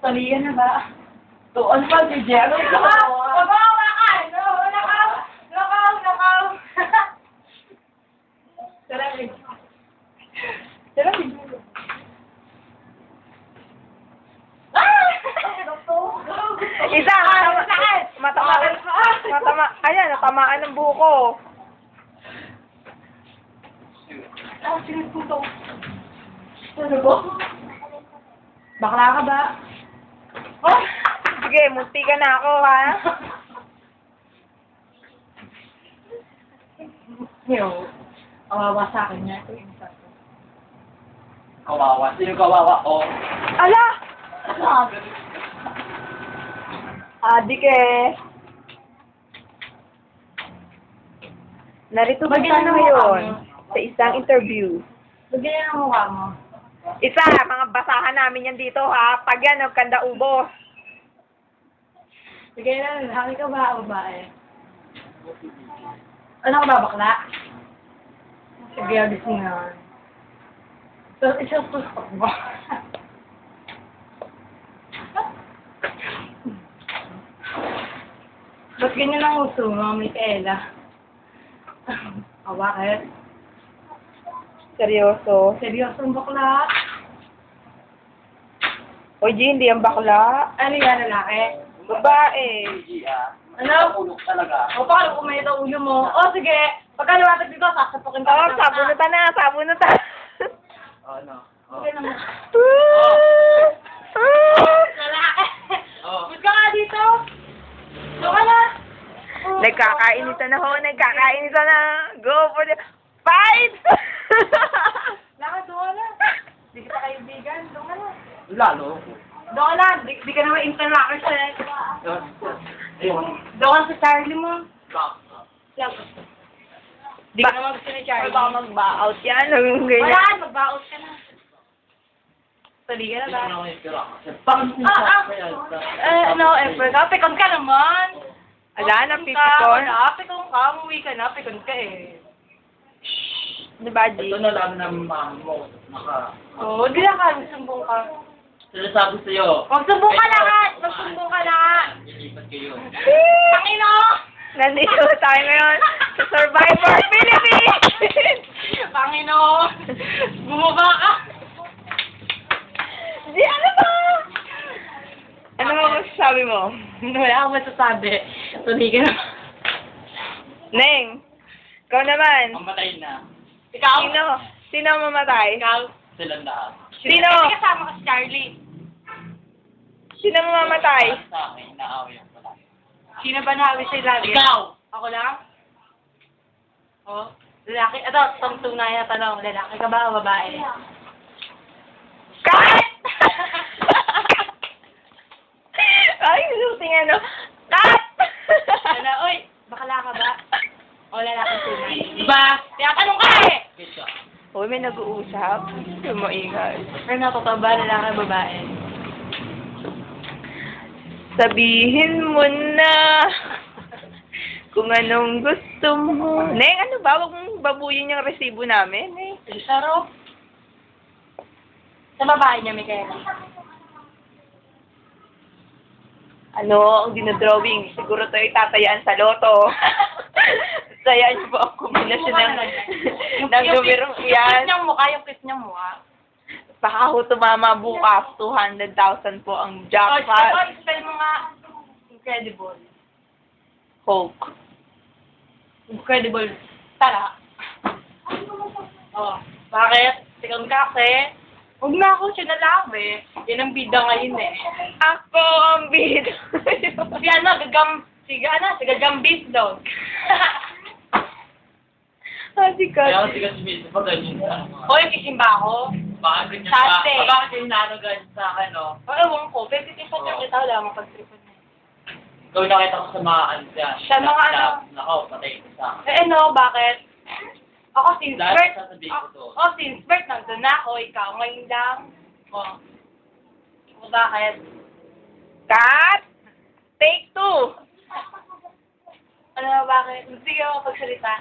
Talihan na ba? Doon pa si Jero. Kabawa ka! No, nakaw! Nakaw! Sarapin. Sarapin. Isa! Matama. Ayan, natamaan ng buko. Sinagputo. Ano ba? Bakla ka ba? Oh, sige, munti ka na ako, ha? Ngayon, kawawa sa akin niya. Ito yung isa ko. Kawawa. Sino kawawa? Oh. Ala! Sabi. Adik eh. Narito ba Bagyan tayo ng mukha ngayon mo. sa isang interview? Bagyan ang mukha mo. Isa, mga basahan namin yan dito, ha? Pag yan, kanda ubos. Bagyan na, lalaki ka ba o babae? Ano ka ba, bakla? Sige, agis mo na. So, isang pusto mo. Ba't ganyan ang uso mo, Micaela? O, bakit? Seryoso. Seryosong bakla? O, G, hindi ang bakla. Ano yan, lalaki? Babae. Ano? Ulok talaga. O, paano kung may ito ulo mo? O, sige. Pagka lumatag dito, sasapukin ka. Oh, sabunutan na, sabunutan. Ano? Oh. Okay naman. Ah! Lalaki! Oh. Ba't ka nga dito? Doon ka na! Nagkakainitan na ho, nagkakainitan na. Go for the fight! Lakad, doon ka na. Di kita kaibigan, doon ka na. Lalo. Doon ka na, di ka naman interlocker sa... Ayun. Doon ka sa Charlie mo. Lang. Di ka Ba- naman gusto ni Or Charlie. baka mag-ba-out yan. Ang ganyan. Wala, mag-baos ka na. Tali ka na ba? Ano, pikon ka naman. Ala, Pikon napipikon. ka, pikon ka, umuwi ka na, pikon ka eh. Di ba, G? Ito na lang ng mama mo. Oo, di na ka, magsumbong ka. Sinasabi sa'yo. Magsumbong ka lahat! Magsumbong ka lahat! Lilipat kayo. Pangino! Nandito tayo ngayon sa Survivor Philippines! Pangino! Bumaba ka! Di, ano ba? Ano ba masasabi mo? Wala akong masasabi. Tuloy ka na. Neng, ikaw naman. Mamatay na. Ikaw? Sino ang mamatay? Ikaw? Silang lahat. Sino? Kasi kasama ka si Charlie. Sino ang mamamatay? Sa akin, naaway ang pala. Sino ba naawit sa'yo lagi? Ikaw! Ako lang? Oh, lalaki. Ito, itong tunay na tanong. Lalaki ka ba o babae? Cut! Ay, suting ano. Cut! Ano, uy, bakala ka ba? O lalaki tunay? Diba? Tinatanong ka eh! Kesa. Uy, may nag-uusap. Sumaingay. Ano, totoo ba lalaki o babae? Sabihin mo na kung anong gusto mo. Neng, ano ba? Huwag mong babuyin yung resibo namin, eh. Saro? Sa babae niya, Micaela. Ano, ang dinodrawing. Siguro to ay tatayaan sa loto. Tayaan niyo po ang kombinasyon ng numero. Yung Yan. niyang mukha, yung kiss niyang mukha. Baka ho tumama bukas. 200,000 po ang Oh, jackpot. spell mo nga. Incredible. Hulk. Incredible. Tara. Oh, bakit? Tikon ka kasi. Huwag na ako, siya na lang eh. Yan ang bida ngayon eh. Ako ang bid. Si ano, si Gagambis daw. Kaya Hasikat. si Gasmith, pag ganyan ka. Hoy, kisimba ako. Bakit ganyan ka? Sate. Bakit yung nanagan sa akin, no? O, ewan ko, pwede tipon niya kita, wala akong pag-tripon niya. Ikaw nakita ko sa mga ano dyan. Sa mga ano? Nakaw, patay ko sa akin. Eh, ano, bakit? Ako since Dahil birth, sasabihin ko to. since birth, nandun na ako, ikaw ngayon lang. O, bakit? Cut! Take 2! Ano, bakit? Sige ako pagsalita.